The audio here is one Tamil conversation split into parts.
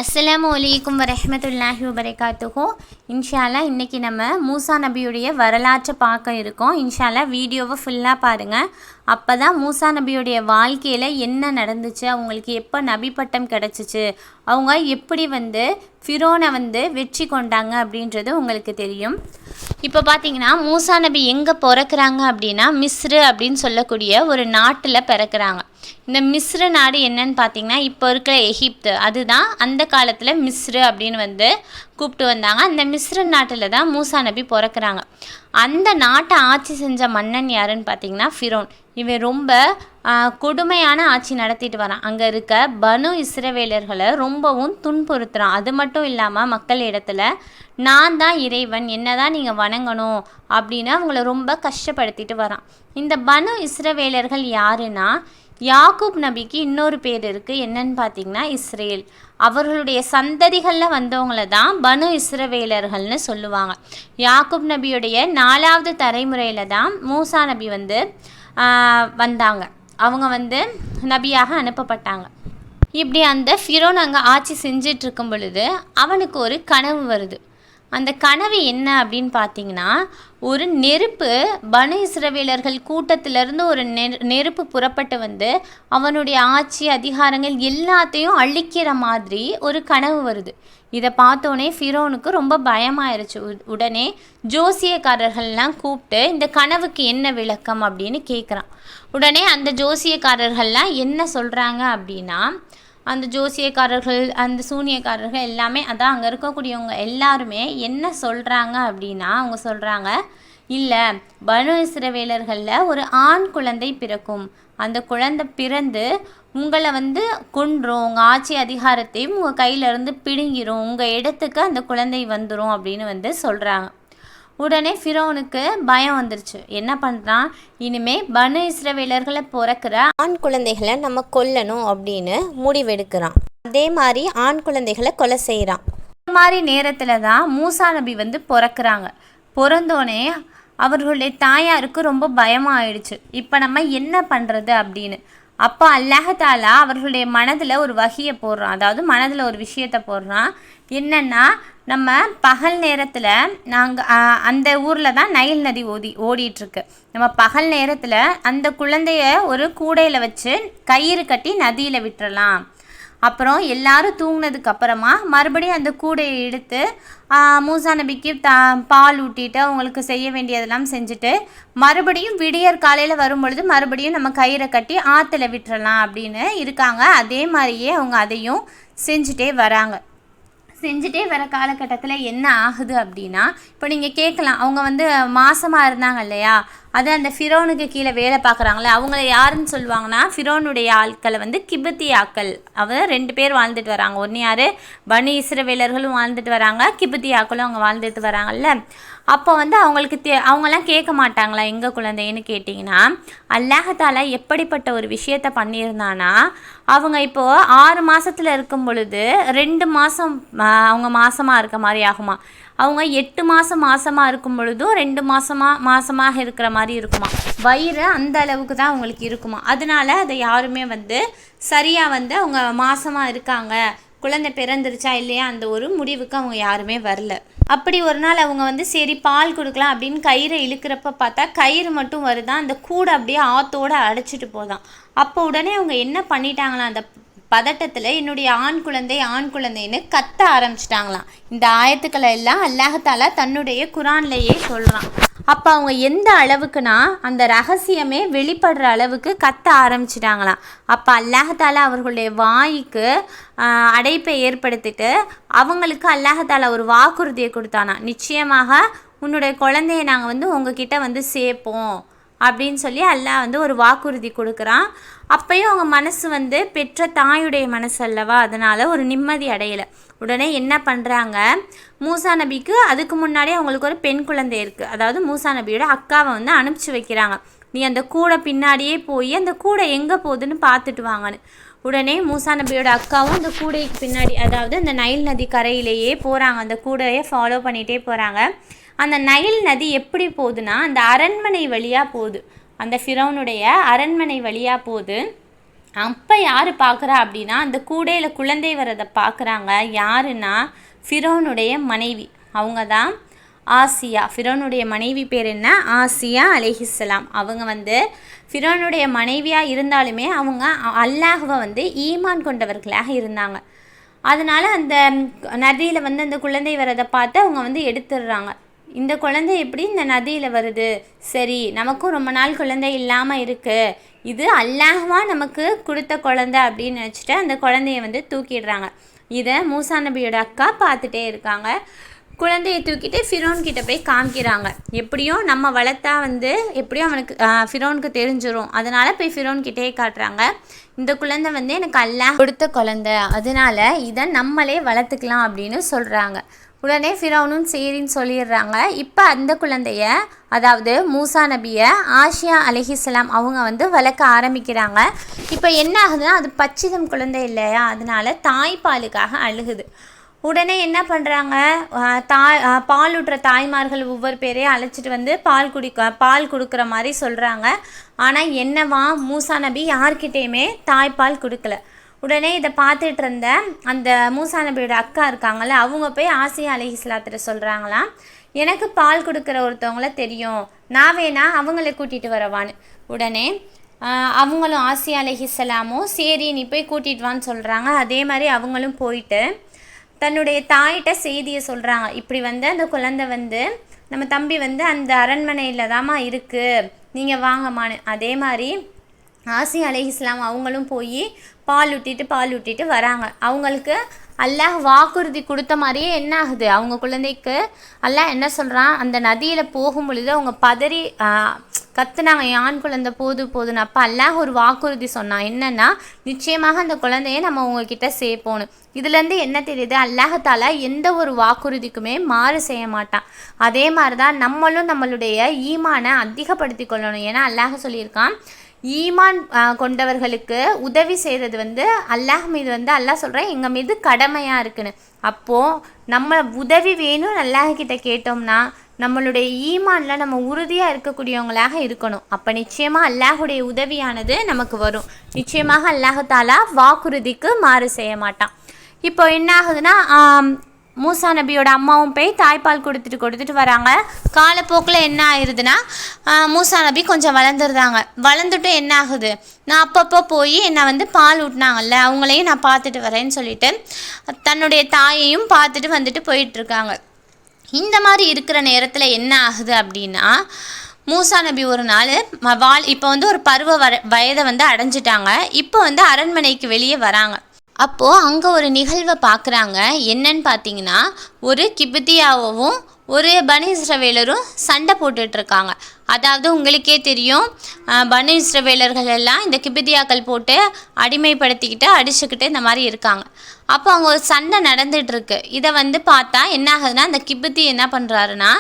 அஸ்ஸலாமு அலைக்கும் வரஹ்மத்துல்லாஹி வபரகாத்துஹு. இன்ஷா அல்லாஹ் இன்றைக்கி நம்ம மூசா நபியுடைய வரலாற்றை பார்க்க இருக்கோம். இன்ஷா அல்லாஹ் வீடியோவை ஃபுல்லாக பாருங்கள். அப்போ தான் மூசா நபியுடைய வாழ்க்கையில் என்ன நடந்துச்சு, அவங்களுக்கு எப்போ நபி பட்டம் கிடச்சிச்சு, அவங்க எப்படி ஃபிரோனை வெற்றி கொண்டாங்க அப்படின்றது உங்களுக்கு தெரியும். இப்போ பார்த்தீங்கன்னா மூசா நபி எங்கே பிறக்கிறாங்க அப்படின்னா மிஸ்ரு அப்படின்னு சொல்லக்கூடிய ஒரு நாட்டில் பிறக்கிறாங்க. இந்த மிஸ்ரு நாடு என்னன்னு பார்த்தீங்கன்னா இப்போ இருக்கிற எகிப்து, அதுதான் அந்த காலத்தில் மிஸ்ரு அப்படின்னு கூப்பிட்டு வந்தாங்க. அந்த மிஸ்ரு நாட்டில் தான் மூசா நபி பிறக்கிறாங்க. அந்த நாட்டை ஆட்சி செஞ்ச மன்னன் யாருன்னு பார்த்தீங்கன்னா ஃபிரோன். இவன் ரொம்ப கொடுமையான ஆட்சி நடத்திட்டு வரான். அங்கே இருக்க பனு இஸ்ரவேலர்களை ரொம்பவும் துன்புறுத்துறான். அது மட்டும் இல்லாமல் மக்கள் இடத்துல நான் தான் இறைவன், என்ன தான் நீங்கள் வணங்கணும் அப்படின்னு அவங்கள ரொம்ப கஷ்டப்படுத்திட்டு வரான். இந்த பனு இஸ்ரவேலர்கள் யாருன்னா யாக்கூப் நபிக்கு இன்னொரு பேர் இருக்குது. என்னன்னு பார்த்தீங்கன்னா இஸ்ரேல். அவர்களுடைய சந்ததிகளில் வந்தவங்கள தான் பனு இஸ்ரவேலர்கள்னு சொல்லுவாங்க. யாக்கூப் நபியுடைய 4வது தலைமுறையில் தான் மூசா நபி வந்தாங்க. அவங்க நபியாக அனுப்பப்பட்டாங்க. இப்படி அந்த ஃபிரோன் அங்கே ஆட்சி செஞ்சிட்ருக்கும் பொழுது அவனுக்கு ஒரு கனவு வருது. அந்த கனவு என்ன அப்படின்னு பார்த்தீங்கன்னா, ஒரு நெருப்பு பனு இஸ்ரவேலர்கள் கூட்டத்திலேருந்து ஒரு நெருப்பு புறப்பட்டு அவனுடைய ஆட்சி அதிகாரங்கள் எல்லாத்தையும் அழிக்கிற மாதிரி ஒரு கனவு வருது. இதை பார்த்தோன்னே ஃபிரோனுக்கு ரொம்ப பயமாயிருச்சு. உடனே ஜோசியக்காரர்கள்லாம் கூப்பிட்டு இந்த கனவுக்கு என்ன விளக்கம் அப்படின்னு கேட்குறான். உடனே அந்த ஜோசியக்காரர்கள்லாம் என்ன சொல்கிறாங்க அப்படின்னா, அந்த ஜோசியக்காரர்கள் அந்த சூனியக்காரர்கள் எல்லாமே அதான் அங்கே இருக்கக்கூடியவங்க எல்லாருமே என்ன சொல்கிறாங்க அப்படின்னா, அவங்க சொல்கிறாங்க, இல்லை பனு இஸ்ரவேலர்களில் ஒரு ஆண் குழந்தை பிறக்கும். அந்த குழந்தை பிறந்து உங்களை கொன்றும், உங்கள் ஆட்சி அதிகாரத்தையும் உங்கள் கையிலேருந்து பிடுங்கிரும், உங்கள் இடத்துக்கு அந்த குழந்தை வந்துடும் அப்படின்னு சொல்கிறாங்க. உடனே ஃபிரோனுக்கு பயம் வந்துருச்சு. என்ன பண்ணுறான், இனிமே பனு இஸ்ரவேலர்களை பிறக்கிற ஆண் குழந்தைகளை நம்ம கொல்லணும் அப்படின்னு முடிவெடுக்கிறான். அதே மாதிரி ஆண் குழந்தைகளை கொலை செய்கிறான். இந்த மாதிரி நேரத்தில் தான் மூசா நபி பிறக்கிறாங்க. பிறந்தோடனே அவர்களுடைய தாயாருக்கு ரொம்ப பயமாகிடுச்சு. இப்போ நம்ம என்ன பண்ணுறது அப்படின்னு. அப்போ அல்லாஹ்தாலா அவர்களுடைய மனதில் ஒரு வகியை போடுறான். அதாவது மனதில் ஒரு விஷயத்தை போடுறான். என்னென்னா, நம்ம பகல் நேரத்தில் நாங்கள் அந்த ஊரில் தான் நைல் நதி ஓடிட்டுருக்கு. நம்ம பகல் நேரத்தில் அந்த குழந்தைய ஒரு கூடையில் வச்சு கயிறு கட்டி நதியில் விட்டுறலாம். அப்புறம் எல்லாரும் தூங்கினதுக்கு அப்புறமா மறுபடியும் அந்த கூடையை எடுத்து மூசா நபிக்கு பால் ஊட்டிட்டு அவங்களுக்கு செய்ய வேண்டியதெல்லாம் செஞ்சுட்டு மறுபடியும் விடியற் காலையில் வரும்பொழுது மறுபடியும் நம்ம கயிறை கட்டி ஆற்றுல விட்டுறலாம் அப்படின்னு இருக்காங்க. அதே மாதிரியே அவங்க அதையும் செஞ்சுட்டே வராங்க. செஞ்சுட்டே வர காலகட்டத்தில் என்ன ஆகுது அப்படின்னா, இப்போ நீங்கள் கேட்கலாம், அவங்க மாசமாக இருந்தாங்க இல்லையா, அது அந்த ஃபிரோனுக்கு கீழே வேலை பார்க்குறாங்களே அவங்கள யாருன்னு சொல்லுவாங்கன்னா, ஃபிரோனுடைய ஆட்களை கிபத்தி ஆக்கள். அவர் 2 பேர் வாழ்ந்துட்டு வராங்க. ஒன்று யார், பனி இஸ்ரவேலர்களும் வாழ்ந்துட்டு வராங்க, கிபத்தி ஆக்களும் அவங்க வாழ்ந்துட்டு வராங்கல்ல. அப்போ அவங்களுக்கு அவங்களாம் கேட்க மாட்டாங்களா எங்கள் குழந்தைன்னு கேட்டிங்கன்னா, அல்லாஹ்தாலா எப்படிப்பட்ட ஒரு விஷயத்தை பண்ணியிருந்தானா, அவங்க இப்போது 6 மாதத்தில் இருக்கும் பொழுது 2 மாதம் அவங்க மாசமாக இருக்க மாதிரி ஆகுமா, அவங்க 8 மாதம் மாசமாக இருக்கும் பொழுதும் 2 மாதமாக இருக்கிற மாதிரி இருக்குமா, வயிறு அந்த அளவுக்கு தான் அவங்களுக்கு இருக்குமா. அதனால அதை யாருமே சரியாக அவங்க மாசமாக இருக்காங்க, குழந்தை பிறந்துருச்சா இல்லையா அந்த ஒரு முடிவுக்கு அவங்க யாருமே வரல. அப்படி ஒரு நாள் அவங்க சரி பால் கொடுக்கலாம் அப்படின்னு கயிறை இழுக்கிறப்ப பார்த்தா கயிறு மட்டும் வருதான், அந்த கூடை அப்படியே ஆற்றோடு அடைச்சிட்டு போதான். அப்போ உடனே அவங்க என்ன பண்ணிட்டாங்களாம், அந்த பதட்டத்தில் என்னுடைய ஆண் குழந்தைன்னு கத்த ஆரம்பிச்சிட்டாங்களாம். இந்த ஆயத்துக்களை எல்லாம் அல்லாஹ்தாலா தன்னுடைய குரான்லேயே சொல்கிறான். அப்போ அவங்க எந்த அளவுக்குனா அந்த ரகசியமே வெளிப்படுற அளவுக்கு கத்த ஆரம்பிச்சிட்டாங்களாம். அப்போ அல்லாஹ்தாலா அவர்களுடைய வாய்க்கு அடைப்பை ஏற்படுத்திட்டு அவங்களுக்கு அல்லாஹ்தாலா ஒரு வாக்குறுதியை கொடுத்தானா, நிச்சயமாக உன்னுடைய குழந்தைய நாங்கள் உங்ககிட்ட சேர்ப்போம் அப்படின்னு சொல்லி அல்லாஹ் ஒரு வாக்குறுதி கொடுக்குறான். அப்பயும் அவங்க மனசு பெற்ற தாயுடைய மனசு அல்லவா, அதனால் ஒரு நிம்மதி அடையலை. உடனே என்ன பண்ணுறாங்க, மூசா நபிக்கு அதுக்கு முன்னாடி அவங்களுக்கு ஒரு பெண் குழந்தை இருக்குது. அதாவது மூசா நபியோட அக்காவை அனுப்பிச்சி வைக்கிறாங்க. நீ அந்த கூடை பின்னாடியே போய் அந்த கூடை எங்கே போகுதுன்னு பார்த்துட்டு வாங்கன்னு. உடனே மூசா நபியோட அக்காவும் அந்த கூடைக்கு பின்னாடி, அதாவது அந்த நைல் நதி கரையிலேயே போகிறாங்க. அந்த கூடையை ஃபாலோ பண்ணிகிட்டே போகிறாங்க. அந்த நைல் நதி எப்படி போகுதுன்னா அந்த அரண்மனை வழியாக போகுது. அந்த ஃபிரௌனுடைய அரண்மனை வழியாக போகுது. அப்போ யார் பார்க்குறா அப்படின்னா அந்த கூடையில் குழந்தை வரதை பார்க்குறாங்க. யாருன்னா ஃபிரௌனுடைய மனைவி, அவங்க தான் ஆசியா. ஃபிரௌனுடைய மனைவி பேர் என்ன? ஆசியா அலைஹிஸ்ஸலாம். அவங்க வந்து ஃபிரௌனுடைய மனைவியாக இருந்தாலுமே அவங்க அல்லாஹ்வை வந்து ஈமான் கொண்டவர்களாக இருந்தாங்க. அதனால் அந்த நதியில் வந்து அந்த குழந்தை வரதை பார்த்து அவங்க வந்து எடுத்துடுறாங்க. இந்த குழந்தை எப்படி இந்த நதியில் வருது, சரி நமக்கும் ரொம்ப நாள் குழந்தை இல்லாமல் இருக்குது, இது அல்லாஹ்வா நமக்கு கொடுத்த குழந்தை அப்படின்னு நினச்சிட்டு அந்த குழந்தைய வந்து தூக்கிடுறாங்க. இதை மூசா நபியோட அக்கா பார்த்துட்டே இருக்காங்க. குழந்தையை தூக்கிட்டு ஃபிரௌன் கிட்ட போய் காமிக்கிறாங்க. எப்படியும் நம்ம வளர்த்தா வந்து எப்படியும் அவனுக்கு ஃபிரௌனுக்கு தெரிஞ்சிடும், அதனால் போய் ஃபிரௌன் கிட்டே காட்டுறாங்க. இந்த குழந்தை வந்து எனக்கு அல்லாஹ் கொடுத்த குழந்தை, அதனால் இதை நம்மளே வளர்த்துக்கலாம் அப்படின்னு சொல்கிறாங்க. உடனே ஃபிரௌனும் சரின்னு சொல்லிடுறாங்க. இப்போ அந்த குழந்தைய, அதாவது மூசா நபியை ஆசியா அலைஹிஸ்ஸலாம் அவங்க வந்து வளர்க்க ஆரம்பிக்கிறாங்க. இப்போ என்ன ஆகுதுன்னா அது பச்சிதம் குழந்தை இல்லையா, அதனால தாய்ப்பாலுக்காக அழுகுது. உடனே என்ன பண்ணுறாங்க, பால் ஊட்டுற தாய்மார்கள் ஒவ்வொரு பேரையும் அழைச்சிட்டு வந்து பால் கொடுக்குற மாதிரி சொல்கிறாங்க. ஆனால் என்னவா, மூசா நபி யார்கிட்டேயுமே தாய்ப்பால் கொடுக்கல. உடனே இதை பார்த்துட்டு இருந்த அந்த மூசா நபியோட அக்கா இருக்காங்கள்ல, அவங்க போய் ஆசியா அலைஹிஸ்ஸலாத்திட்ட சொல்கிறாங்களாம், எனக்கு பால் கொடுக்குற ஒருத்தவங்கள தெரியும், நான் வேணா அவங்கள கூட்டிகிட்டு வரவான்னு. உடனே அவங்களும் ஆசியா அலைஹிஸ்ஸலாமும் சரி நீ போய் கூட்டிகிட்டு வான்னு சொல்கிறாங்க. அதே மாதிரி அவங்களும் போயிட்டு தன்னுடைய தாயிட்ட செய்தியை சொல்கிறாங்க. இப்படி வந்து அந்த குழந்தை வந்து நம்ம தம்பி வந்து அந்த அரண்மனையில் தாம்மா இருக்குது, நீங்கள் வாங்கம்மான்னு. அதே மாதிரி ஆசியா அலைஹிஸ்ஸலாம் அவங்களும் போய் பால் ஊட்டிட்டு வராங்க. அவங்களுக்கு அல்லாஹ் வாக்குறுதி கொடுத்த மாதிரியே என்ன ஆகுது, அவங்க குழந்தைக்கு அல்லாஹ் என்ன சொல்கிறான், அந்த நதியில் போகும் பொழுது அவங்க பதறி கத்துனாங்க, ஆண் குழந்தை போதுன்னு. அப்போ அல்லாஹ் ஒரு வாக்குறுதி சொன்னான், என்னன்னா நிச்சயமாக அந்த குழந்தைய நம்ம உங்ககிட்ட சேர்ப்போன்னு. இதுலேருந்து என்ன தெரியுது, அல்லாஹாலா எந்த ஒரு வாக்குறுதிக்குமே மாறு செய்ய மாட்டான். அதே மாதிரி தான் நம்மளும் நம்மளுடைய ஈமானை அதிகப்படுத்தி கொள்ளணும். ஏன்னா அல்லாஹ் சொல்லியிருக்கான், ஈமான் கொண்டவர்களுக்கு உதவி செய்கிறது வந்து அல்லாஹ் மீது வந்து அல்லாஹ் சொல்கிறேன் எங்கள் மீது கடமையாக இருக்குன்னு. அப்போது நம்ம உதவி வேணும் அல்லாஹ்கிட்ட கேட்டோம்னா நம்மளுடைய ஈமானில் நம்ம உறுதியாக இருக்கக்கூடியவங்களாக இருக்கணும். அப்போ நிச்சயமாக அல்லாஹுடைய உதவியானது நமக்கு வரும். நிச்சயமாக அல்லாஹாலா வாக்குறுதிக்கு மாறு செய்ய மாட்டான். இப்போ என்ன ஆகுதுன்னா மூசா நபியோட அம்மாவும் போய் தாய்ப்பால் கொடுத்துட்டு வராங்க. காலப்போக்கில் என்ன ஆயிடுதுன்னா மூசா நபி கொஞ்சம் வளர்ந்துட்டு என்ன ஆகுது, நான் அப்பப்போ போய் என்னை வந்து பால் ஊட்டினாங்கல்ல அவங்களையும் நான் பார்த்துட்டு வரேன்னு சொல்லிட்டு தன்னுடைய தாயையும் பார்த்துட்டு வந்துட்டு போயிட்டுருக்காங்க. இந்த மாதிரி இருக்கிற நேரத்தில் என்ன ஆகுது அப்படின்னா, மூசா நபி ஒரு நாள் இப்போ வந்து ஒரு பருவ வயதை வந்து அடைஞ்சிட்டாங்க. இப்போ வந்து அரண்மனைக்கு வெளியே வராங்க. அப்போது அங்கே ஒரு நிகழ்வை பார்க்குறாங்க. என்னன்னு பார்த்தீங்கன்னா, ஒரு கிப்தியாவும் ஒரு பனு இஸ்ரவேலரும் சண்டை போட்டுட்ருக்காங்க. அதாவது உங்களுக்கே தெரியும், பனு இஸ்ரவேலர்கள் எல்லாம் இந்த கிப்தியாக்கள் போட்டு அடிமைப்படுத்திக்கிட்டு அடிச்சுக்கிட்டு இந்த மாதிரி இருக்காங்க. அப்போ அங்கே ஒரு சண்டை நடந்துகிட்ருக்கு. இதை வந்து பார்த்தா என்ன ஆகுதுன்னா, அந்த கிப்தி என்ன பண்ணுறாருன்னா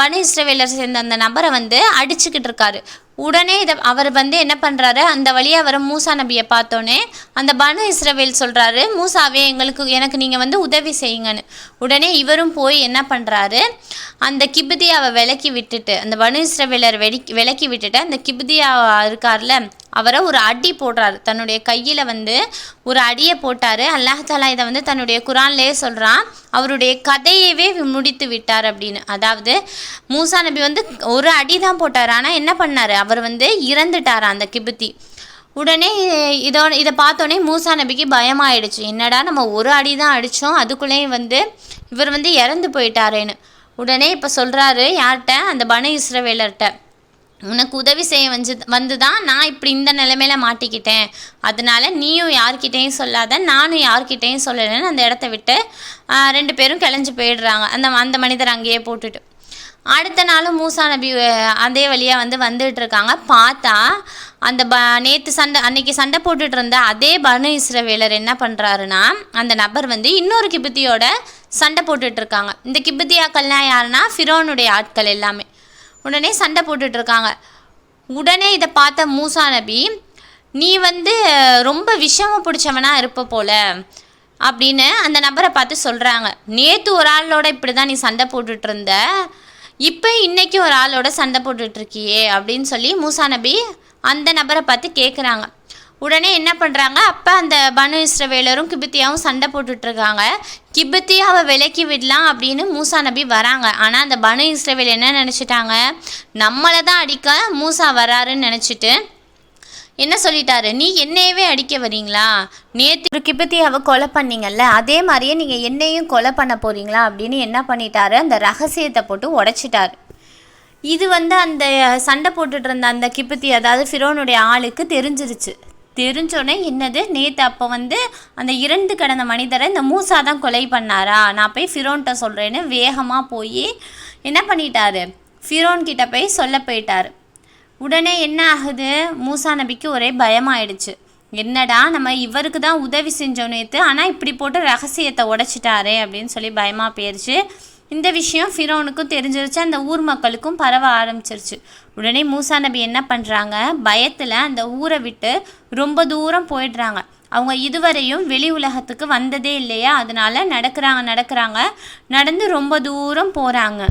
பனு இஸ்ரவேலர் சேர்ந்த அந்த நபரை வந்து அடிச்சுக்கிட்டு இருக்காரு. உடனே அவர் வந்து என்ன பண்ணுறாரு, அந்த வழியாக வர மூசா நபியை பார்த்தோன்னே அந்த பனு இஸ்ரவேல் சொல்கிறாரு, மூசாவே எனக்கு நீங்கள் வந்து உதவி செய்யுங்கன்னு. உடனே இவரும் போய் என்ன பண்ணுறாரு, அந்த கிப்தியாவை விலக்கி விட்டுட்டு, அந்த பனு இஸ்ரவேலர் விலக்கி விட்டுட்டு அந்த கிப்தியா இருக்கார்ல அவரை ஒரு அடி போடுறாரு. தன்னுடைய கையில் வந்து ஒரு அடியை போட்டார். அல்லாஹாலா இதை வந்து தன்னுடைய குரான்லேயே சொல்கிறான், அவருடைய கதையவே முடித்து விட்டார் அப்படின்னு. அதாவது மூசா நபி வந்து ஒரு அடி தான் போட்டார், ஆனால் என்ன பண்ணார், அவர் வந்து இறந்துட்டார் அந்த கிப்தி. உடனே இதை பார்த்தோன்னே மூசா நபிக்கு பயமாயிடுச்சு, என்னடா நம்ம ஒரு அடி தான் அடித்தோம், அதுக்குள்ளேயும் வந்து இவர் வந்து இறந்து போயிட்டாரேன்னு. உடனே இப்போ சொல்கிறாரு யார்கிட்ட, அந்த பனு இஸ்ரவேலர்கிட்ட, உனக்கு உதவி செய்ய வந்து தான் நான் இப்படி இந்த நிலைமையில மாட்டிக்கிட்டேன், அதனால நீயும் யார்கிட்டையும் சொல்லாத, நானும் யார்கிட்டையும் சொல்லலைன்னு அந்த இடத்த விட்டு 2 பேரும் கிளஞ்சி போயிடுறாங்க. அந்த மனிதர் அங்கேயே போட்டுட்டு. அடுத்த நாளும் மூசா நபி அதே வழியாக வந்துட்டு இருக்காங்க. பார்த்தா அந்த அன்னைக்கு சண்டை போட்டுட்டு இருந்த அதே பனு இஸ்ரவேலர் என்ன பண்ணுறாருன்னா, அந்த நபர் வந்து இன்னொரு கிப்தியோட சண்டை போட்டுட்டு இருக்காங்க. இந்த கிப்தியாக்கள்லாம் யாருன்னா ஃபிரௌனுடைய ஆட்கள் எல்லாமே. உடனே சண்டை போட்டுட்ருக்காங்க. உடனே இதை பார்த்த மூசா நபி, நீ வந்து ரொம்ப விஷமம் பிடிச்சவனாக இருப்ப போல அப்படின்னு அந்த நபரை பார்த்து சொல்கிறாங்க. நேற்று ஒரு ஆளோட இப்படி தான் நீ சண்டை போட்டுட்டு இருந்த, இப்போ இன்றைக்கி ஒரு ஆளோட சண்டை போட்டுட்ருக்கியே அப்படின்னு சொல்லி மூசா நபி அந்த நபரை பார்த்து கேட்குறாங்க. உடனே என்ன பண்ணுறாங்க, அப்போ அந்த பனு இஸ்ரவேலரும் கிபித்தியாவும் சண்டை போட்டுட்ருக்காங்க. கிபித்தியாவை விலக்கி விடலாம் அப்படின்னு மூசா நபி வராங்க. ஆனால் அந்த பனு இஸ்ரவேல் என்ன நினச்சிட்டாங்க, நம்மளை தான் அடிக்க மூசா வராருன்னு நினச்சிட்டு என்ன சொல்லிட்டாரு, நீ என்னையவே அடிக்க வரீங்களா, நேற்று ஒரு கிபித்தியாவை கொலை பண்ணீங்கல்ல, அதே மாதிரியே நீங்கள் என்னையும் கொலை பண்ண போகிறீங்களா அப்படின்னு என்ன பண்ணிட்டாரு, அந்த ரகசியத்தை போட்டு உடைச்சிட்டாரு. இது அந்த சண்டை போட்டுட்டு இருந்த அந்த கிபித்தி, அதாவது ஃபிரோனுடைய ஆளுக்கு தெரிஞ்சிருச்சு. தெரிஞ்சோடனே என்னது, நேற்று அப்போ அந்த 2 கடந்த மனிதரை இந்த மூசா தான் கொலை பண்ணாரா, நான் போய் ஃபிரோன்கிட்ட சொல்கிறேன்னு வேகமாக போய் என்ன பண்ணிட்டாரு, ஃபிரோன்கிட்ட போய் சொல்ல போயிட்டார். உடனே என்ன ஆகுது, மூசா நபிக்கு ஒரே பயமாயிடுச்சு. என்னடா நம்ம இவருக்கு தான் உதவி செஞ்சோம் நேற்று, ஆனால் இப்படி போட்டு ரகசியத்தை உடைச்சிட்டாரே அப்படின்னு சொல்லி பயமாக போயிடுச்சு. இந்த விஷயம் ஃபிரோனுக்கும் தெரிஞ்சிருச்சு, அந்த ஊர் மக்களுக்கும் பரவ ஆரம்பிச்சிருச்சு. உடனே மூசா நபி என்ன பண்ணுறாங்க, பயத்தில் அந்த ஊரை விட்டு ரொம்ப தூரம் போயிடுறாங்க. அவங்க இதுவரையும் வெளி உலகத்துக்கு வந்ததே இல்லையா, அதனால நடக்கிறாங்க நடந்து ரொம்ப தூரம் போகிறாங்க.